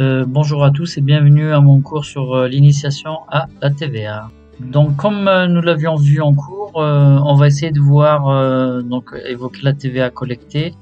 Bonjour à tous et bienvenue à mon cours sur l'initiation à la TVA. Donc comme nous l'avions vu en cours, on va essayer de voir, évoquer la TVA collectée,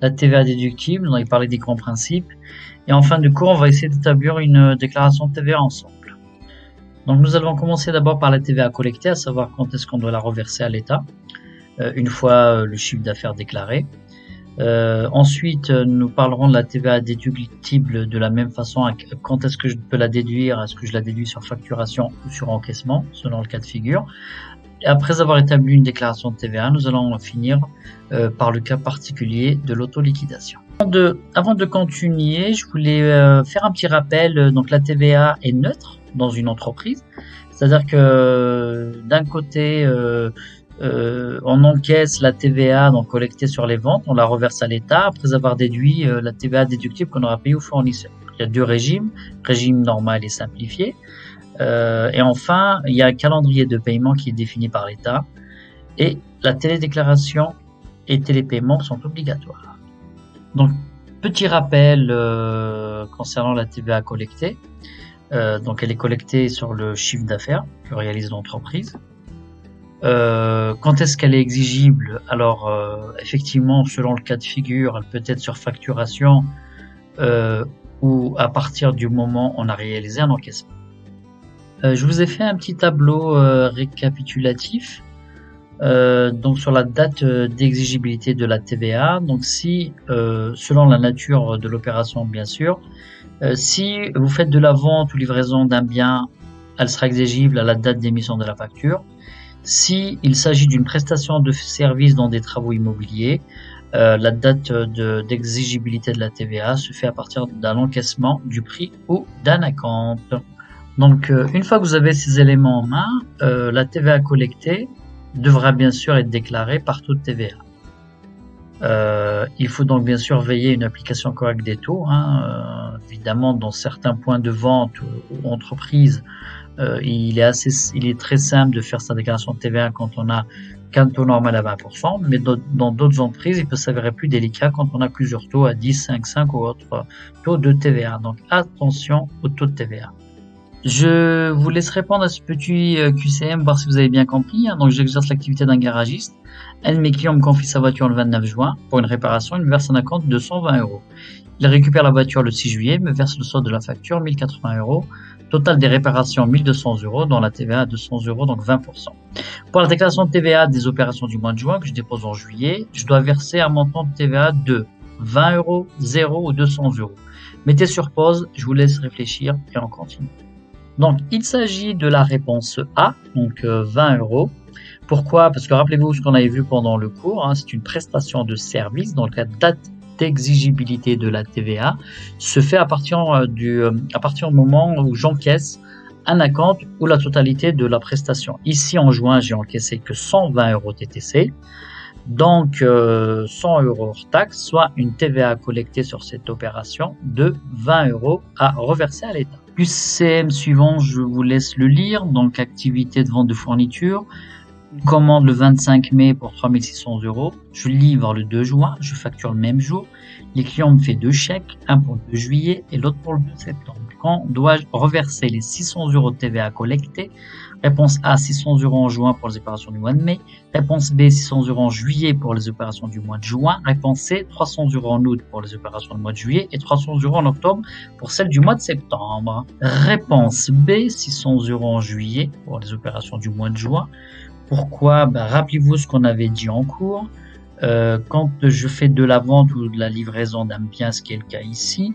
la TVA déductible, on a parlé des grands principes, et en fin de cours on va essayer d'établir une déclaration de TVA ensemble. Donc nous allons commencer d'abord par la TVA collectée, à savoir quand est-ce qu'on doit la reverser à l'État, une fois le chiffre d'affaires déclaré. Ensuite, nous parlerons de la TVA déductible de la même façon. Quand est-ce que je peux la déduire? Est-ce que je la déduis sur facturation ou sur encaissement, selon le cas de figure? Et après avoir établi une déclaration de TVA, nous allons finir par le cas particulier de l'autoliquidation. Avant de continuer, je voulais faire un petit rappel. Donc la TVA est neutre dans une entreprise, c'est-à-dire que d'un côté, on encaisse la TVA donc collectée sur les ventes, on la reverse à l'État après avoir déduit la TVA déductible qu'on aura payée au fournisseur. Il y a deux régimes, régime normal et simplifié. Et enfin, il y a un calendrier de paiement qui est défini par l'État et la télédéclaration et télépaiement sont obligatoires. Donc, petit rappel concernant la TVA collectée. Donc, elle est collectée sur le chiffre d'affaires que réalise l'entreprise. Quand est-ce qu'elle est exigible? Alors, effectivement, selon le cas de figure, elle peut être sur facturation ou à partir du moment où on a réalisé un encaissement. Je vous ai fait un petit tableau récapitulatif donc sur la date d'exigibilité de la TVA. Donc si, selon la nature de l'opération bien sûr, si vous faites de la vente ou livraison d'un bien, elle sera exigible à la date d'émission de la facture. Si il s'agit d'une prestation de service dans des travaux immobiliers, la date d'exigibilité de la TVA se fait à partir d'un encaissement du prix ou d'un acompte. Donc, une fois que vous avez ces éléments en main, la TVA collectée devra bien sûr être déclarée par taux de TVA. Il faut donc bien sûr veiller à une application correcte des taux. Évidemment, dans certains points de vente ou entreprises, il est très simple de faire sa déclaration de TVA quand on a qu'un taux normal à 20%, mais dans d'autres entreprises, il peut s'avérer plus délicat quand on a plusieurs taux à 10, 5, 5 ou autres taux de TVA. Donc attention au taux de TVA. Je vous laisse répondre à ce petit QCM, voir si vous avez bien compris. Donc j'exerce l'activité d'un garagiste. Un de mes clients me confie sa voiture le 29 juin pour une réparation. Il me verse un acompte de 120 €. Il récupère la voiture le 6 juillet, me verse le solde de la facture 1080 €. Total des réparations 1200 €, dont la TVA à 200 €, donc 20%. Pour la déclaration de TVA des opérations du mois de juin que je dépose en juillet, je dois verser un montant de TVA de 20 €, 0 ou 200 €. Mettez sur pause, je vous laisse réfléchir et on continue. Donc, il s'agit de la réponse A, donc 20 €. Pourquoi? Parce que rappelez-vous ce qu'on avait vu pendant le cours, c'est une prestation de service, donc la date d'exigibilité de la TVA se fait à partir du moment où j'encaisse un acompte ou la totalité de la prestation. Ici, en juin, j'ai encaissé que 120 € TTC, donc 100 € hors taxe, soit une TVA collectée sur cette opération de 20 € à reverser à l'État. QCM suivant, je vous laisse le lire. Donc, activité de vente de fourniture. Une commande le 25 mai pour 3600 €. Je livre le 2 juin. Je facture le même jour. Les clients me font deux chèques, un pour le 2 juillet et l'autre pour le 2 septembre. Quand dois-je reverser les 600 € de TVA collectés? Réponse A, 600 € en juin pour les opérations du mois de mai. Réponse B, 600 € en juillet pour les opérations du mois de juin. Réponse C, 300 € en août pour les opérations du mois de juillet et 300 € en octobre pour celles du mois de septembre. Réponse B, 600 € en juillet pour les opérations du mois de juin. Pourquoi? Rappelez-vous ce qu'on avait dit en cours. Quand je fais de la vente ou de la livraison d'un bien, ce qui est le cas ici,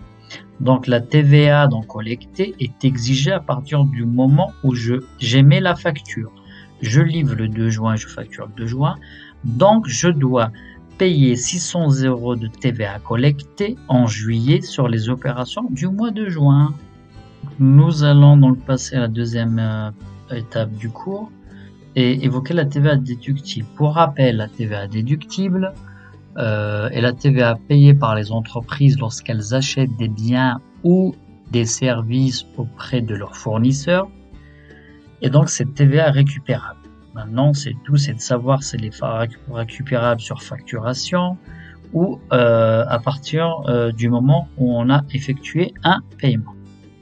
donc la TVA collectée est exigée à partir du moment où j'émets la facture. Je livre le 2 juin, je facture le 2 juin. Donc je dois payer 600 € de TVA collectée en juillet sur les opérations du mois de juin. Nous allons donc passer à la deuxième étape du cours et évoquer la TVA déductible. Pour rappel, la TVA déductible est la TVA payée par les entreprises lorsqu'elles achètent des biens ou des services auprès de leurs fournisseurs. Et donc, cette TVA est récupérable. Maintenant, c'est de savoir si elle est récupérable sur facturation ou à partir du moment où on a effectué un paiement.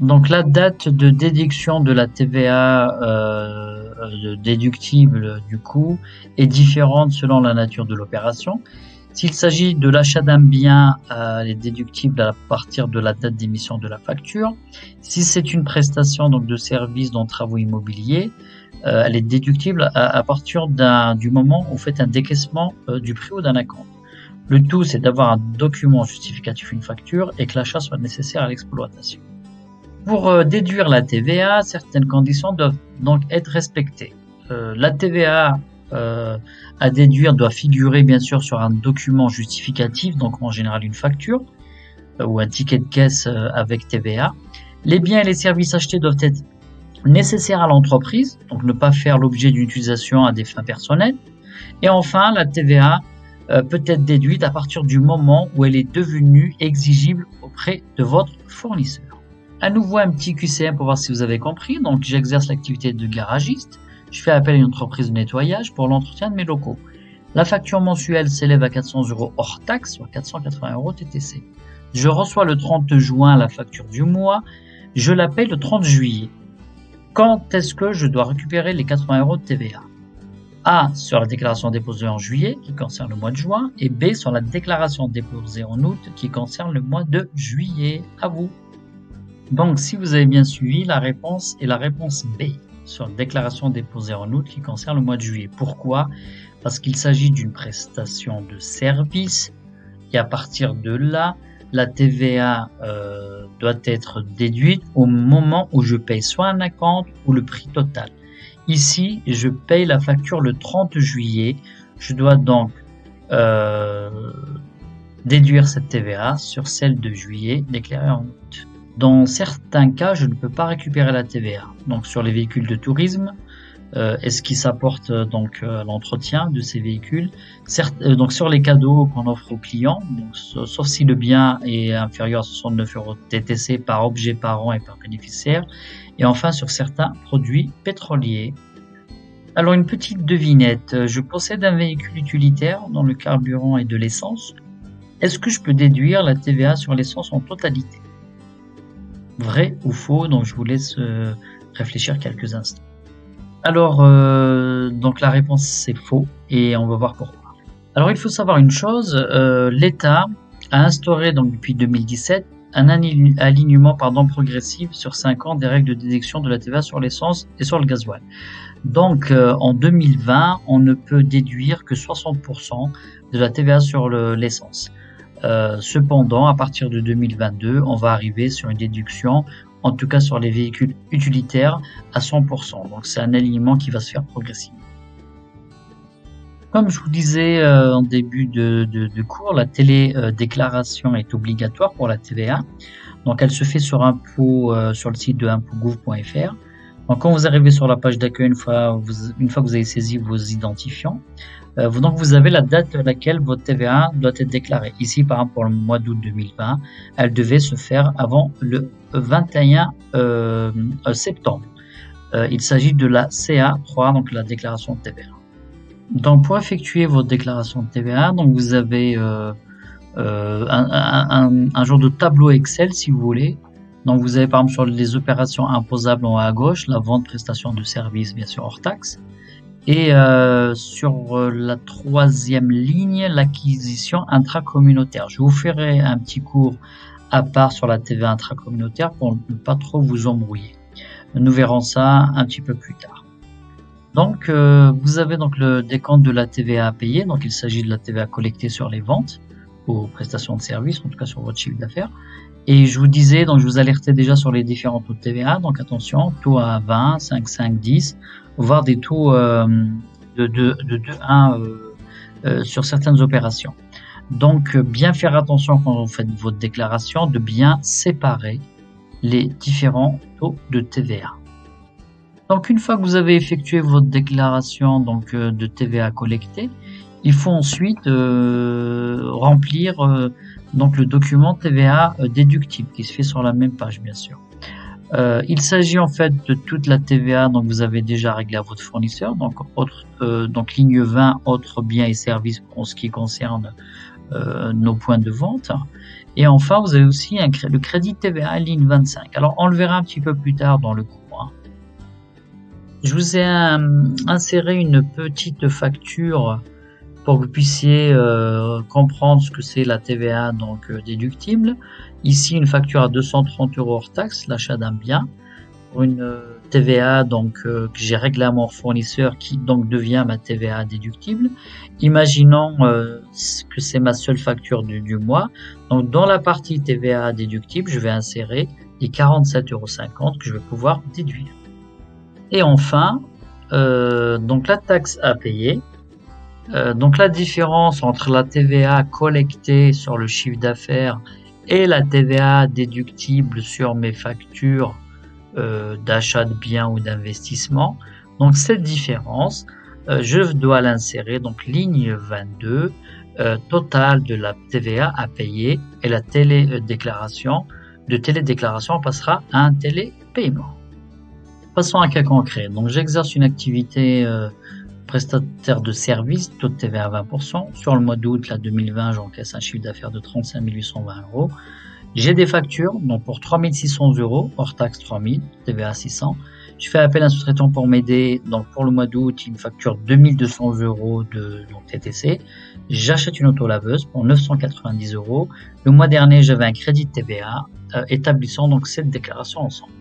Donc la date de déduction de la TVA déductible du coup est différente selon la nature de l'opération. S'il s'agit de l'achat d'un bien, elle est déductible à partir de la date d'émission de la facture. Si c'est une prestation donc de service dans travaux immobiliers, elle est déductible à partir du moment où vous faites un décaissement du prix ou d'un acompte. Le tout, c'est d'avoir un document justificatif, une facture, et que l'achat soit nécessaire à l'exploitation. Pour déduire la TVA, certaines conditions doivent donc être respectées. La TVA à déduire doit figurer bien sûr sur un document justificatif, donc en général une facture ou un ticket de caisse avec TVA. Les biens et les services achetés doivent être nécessaires à l'entreprise, donc ne pas faire l'objet d'une utilisation à des fins personnelles. Et enfin, la TVA peut être déduite à partir du moment où elle est devenue exigible auprès de votre fournisseur. À nouveau un petit QCM pour voir si vous avez compris. Donc j'exerce l'activité de garagiste. Je fais appel à une entreprise de nettoyage pour l'entretien de mes locaux. La facture mensuelle s'élève à 400 € hors taxe, soit 480 € TTC. Je reçois le 30 juin la facture du mois. Je la paye le 30 juillet. Quand est-ce que je dois récupérer les 80 € de TVA? A, sur la déclaration déposée en juillet, qui concerne le mois de juin, et B, sur la déclaration déposée en août, qui concerne le mois de juillet. À vous. Donc, si vous avez bien suivi, la réponse est la réponse B, sur la déclaration déposée en août, qui concerne le mois de juillet. Pourquoi? Parce qu'il s'agit d'une prestation de service, et à partir de là, la TVA doit être déduite au moment où je paye soit un acompte ou le prix total. Ici, je paye la facture le 30 juillet. Je dois donc déduire cette TVA sur celle de juillet déclarée en août. Dans certains cas, je ne peux pas récupérer la TVA. Donc sur les véhicules de tourisme, est-ce qui s'apporte donc l'entretien de ces véhicules. Donc sur les cadeaux qu'on offre aux clients, donc, sauf si le bien est inférieur à 69 € TTC par objet par an et par bénéficiaire. Et enfin sur certains produits pétroliers. Alors une petite devinette, je possède un véhicule utilitaire dont le carburant est de l'essence. Est-ce que je peux déduire la TVA sur l'essence en totalité? Vrai ou faux? Donc je vous laisse réfléchir quelques instants. Alors donc la réponse c'est faux et on va voir pourquoi. Alors il faut savoir une chose, l'État a instauré donc depuis 2017 un alignement progressif sur 5 ans des règles de déduction de la TVA sur l'essence et sur le gasoil. Donc en 2020, on ne peut déduire que 60% de la TVA sur l'essence. Cependant, à partir de 2022, on va arriver sur une déduction, en tout cas sur les véhicules utilitaires, à 100%. Donc c'est un alignement qui va se faire progressivement. Comme je vous disais en début de cours, la télédéclaration est obligatoire pour la TVA. Donc elle se fait sur le site de impôt.gouv.fr. Donc quand vous arrivez sur la page d'accueil, une fois que vous avez saisi vos identifiants, donc vous avez la date à laquelle votre TVA doit être déclarée. Ici, par exemple, pour le mois d'août 2020, elle devait se faire avant le 21 septembre. Il s'agit de la CA3, donc la déclaration de TVA. Donc pour effectuer votre déclaration de TVA, donc vous avez un genre de tableau Excel si vous voulez. Donc vous avez par exemple sur les opérations imposables en haut à gauche, la vente, prestation de services bien sûr hors taxe. Et sur la troisième ligne, l'acquisition intracommunautaire. Je vous ferai un petit cours à part sur la TVA intracommunautaire pour ne pas trop vous embrouiller. Nous verrons ça un petit peu plus tard. Donc vous avez donc le décompte de la TVA à payer. Donc il s'agit de la TVA collectée sur les ventes aux prestations de services, en tout cas sur votre chiffre d'affaires. Et je vous disais, donc je vous alertais déjà sur les différents taux de TVA. Donc attention, taux à 20, 5, 5, 10, voire des taux de 1 sur certaines opérations. Donc bien faire attention quand vous faites votre déclaration de bien séparer les différents taux de TVA. Donc une fois que vous avez effectué votre déclaration donc de TVA collectée, il faut ensuite remplir donc le document TVA déductible qui se fait sur la même page bien sûr. Il s'agit en fait de toute la TVA donc vous avez déjà réglé à votre fournisseur, donc ligne 20 autres biens et services en ce qui concerne nos points de vente. Et enfin, vous avez aussi le crédit TVA ligne 25. Alors, on le verra un petit peu plus tard dans le cours, hein. Je vous ai inséré une petite facture pour que vous puissiez comprendre ce que c'est la TVA donc déductible. Ici, une facture à 230 € hors taxe, l'achat d'un bien, pour une TVA donc que j'ai réglé à mon fournisseur qui donc devient ma TVA déductible. Imaginons que c'est ma seule facture du mois. Donc dans la partie TVA déductible, je vais insérer les 47,50 € que je vais pouvoir déduire. Et enfin, donc la taxe à payer. Donc la différence entre la TVA collectée sur le chiffre d'affaires et la TVA déductible sur mes factures d'achat de biens ou d'investissement. Donc cette différence, je dois l'insérer, donc ligne 22, total de la TVA à payer, et la télédéclaration passera à un télépaiement. Passons à un cas concret. Donc j'exerce une activité prestataire de service, taux de TVA à 20%. Sur le mois d'août 2020, j'encaisse un chiffre d'affaires de 35 820 €. J'ai des factures, donc pour 3 600 €, hors taxe 3 000, TVA 600. Je fais appel à un sous-traitant pour m'aider. Donc pour le mois d'août, il me facture 2 200 € de TTC. J'achète une autolaveuse pour 990 €. Le mois dernier, j'avais un crédit de TVA, établissant donc cette déclaration ensemble.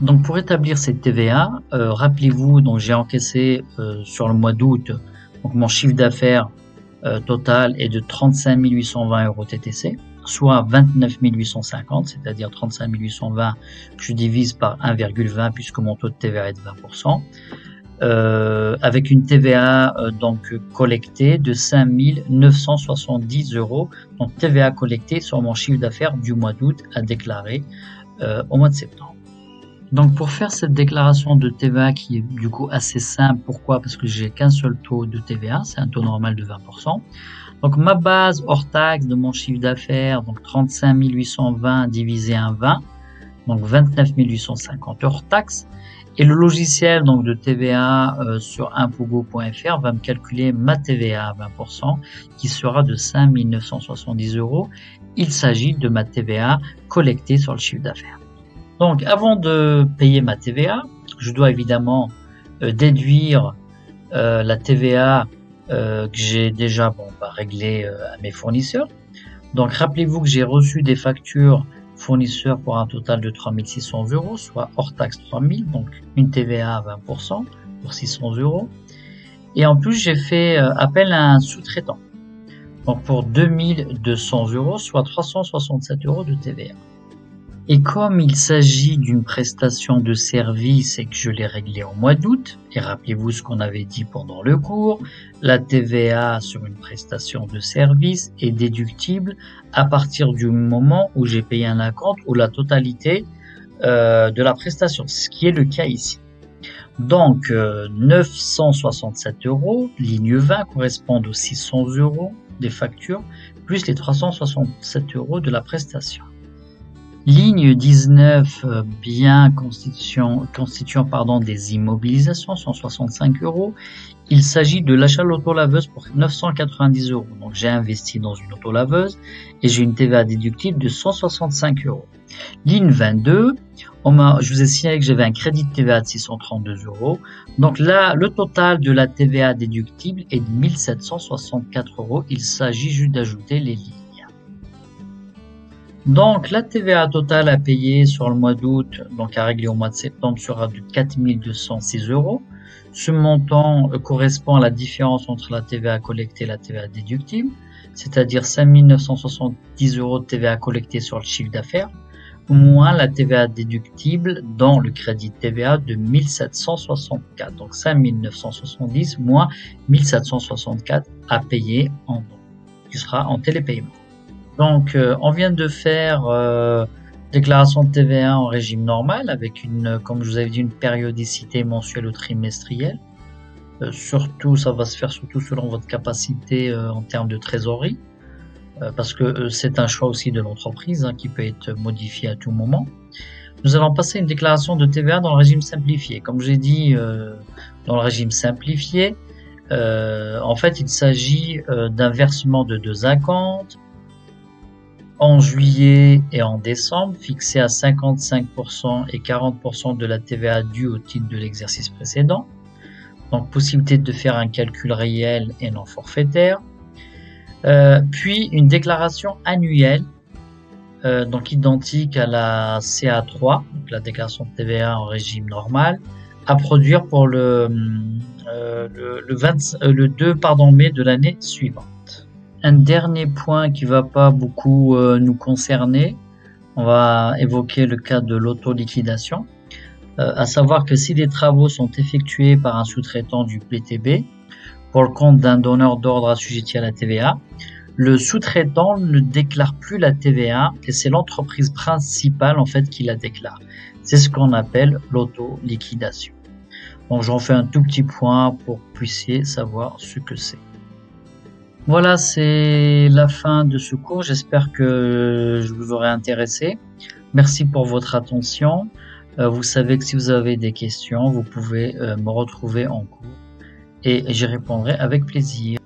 Donc pour établir cette TVA, rappelez-vous, donc j'ai encaissé sur le mois d'août, donc mon chiffre d'affaires total est de 35 820 € TTC, soit 29 850, c'est-à-dire 35 820 que je divise par 1,20 puisque mon taux de TVA est de 20%, avec une TVA donc collectée de 5 970 €, donc TVA collectée sur mon chiffre d'affaires du mois d'août à déclarer au mois de septembre. Donc pour faire cette déclaration de TVA qui est du coup assez simple, pourquoi? Parce que j'ai qu'un seul taux de TVA, c'est un taux normal de 20%. Donc ma base hors taxe de mon chiffre d'affaires, donc 35 820 divisé un 20, donc 29 850 hors taxe. Et le logiciel donc de TVA sur impogo.fr va me calculer ma TVA à 20% qui sera de 5 970 €. Il s'agit de ma TVA collectée sur le chiffre d'affaires. Donc, avant de payer ma TVA, je dois évidemment déduire la TVA que j'ai déjà réglée à mes fournisseurs. Donc, rappelez-vous que j'ai reçu des factures fournisseurs pour un total de 3 600 €, soit hors taxe 3 000, donc une TVA à 20% pour 600 €. Et en plus, j'ai fait appel à un sous-traitant, donc pour 2 200 €, soit 367 € de TVA. Et comme il s'agit d'une prestation de service et que je l'ai réglé au mois d'août, et rappelez-vous ce qu'on avait dit pendant le cours, la TVA sur une prestation de service est déductible à partir du moment où j'ai payé un acompte ou la totalité de la prestation, ce qui est le cas ici. Donc 967 €, ligne 20, correspondent aux 600 € des factures, plus les 367 € de la prestation. Ligne 19, biens constituant des immobilisations, 165 €. Il s'agit de l'achat de l'autolaveuse pour 990 €. Donc j'ai investi dans une autolaveuse et j'ai une TVA déductible de 165 €. Ligne 22, je vous ai signalé que j'avais un crédit de TVA de 632 €. Donc là, le total de la TVA déductible est de 1764 €. Il s'agit juste d'ajouter les lignes. Donc la TVA totale à payer sur le mois d'août, donc à régler au mois de septembre, sera de 4 206 €. Ce montant correspond à la différence entre la TVA collectée et la TVA déductible, c'est-à-dire 5 970 € de TVA collectée sur le chiffre d'affaires, moins la TVA déductible dans le crédit de TVA de 1764. Donc 5 970 moins 1764 à payer qui sera en télépaiement. Donc, on vient de faire déclaration de TVA en régime normal avec comme je vous avais dit, une périodicité mensuelle ou trimestrielle. Surtout, ça va se faire surtout selon votre capacité en termes de trésorerie, parce que c'est un choix aussi de l'entreprise qui peut être modifié à tout moment. Nous allons passer une déclaration de TVA dans le régime simplifié. Comme j'ai dit, dans le régime simplifié, En fait, il s'agit d'un versement de 2 acomptes en juillet et en décembre, fixé à 55% et 40% de la TVA due au titre de l'exercice précédent. Donc, possibilité de faire un calcul réel et non forfaitaire. Puis, une déclaration annuelle, donc identique à la CA3, donc la déclaration de TVA en régime normal, à produire pour le 2 mai de l'année suivante. Un dernier point qui va pas beaucoup nous concerner, on va évoquer le cas de l'auto-liquidation, à savoir que si les travaux sont effectués par un sous-traitant du PTB pour le compte d'un donneur d'ordre assujetti à la TVA, le sous-traitant ne déclare plus la TVA et c'est l'entreprise principale en fait qui la déclare. C'est ce qu'on appelle l'auto-liquidation. Donc j'en fais un tout petit point pour que vous puissiez savoir ce que c'est. Voilà, c'est la fin de ce cours. J'espère que je vous aurai intéressé. Merci pour votre attention. Vous savez que si vous avez des questions, vous pouvez me retrouver en cours et j'y répondrai avec plaisir.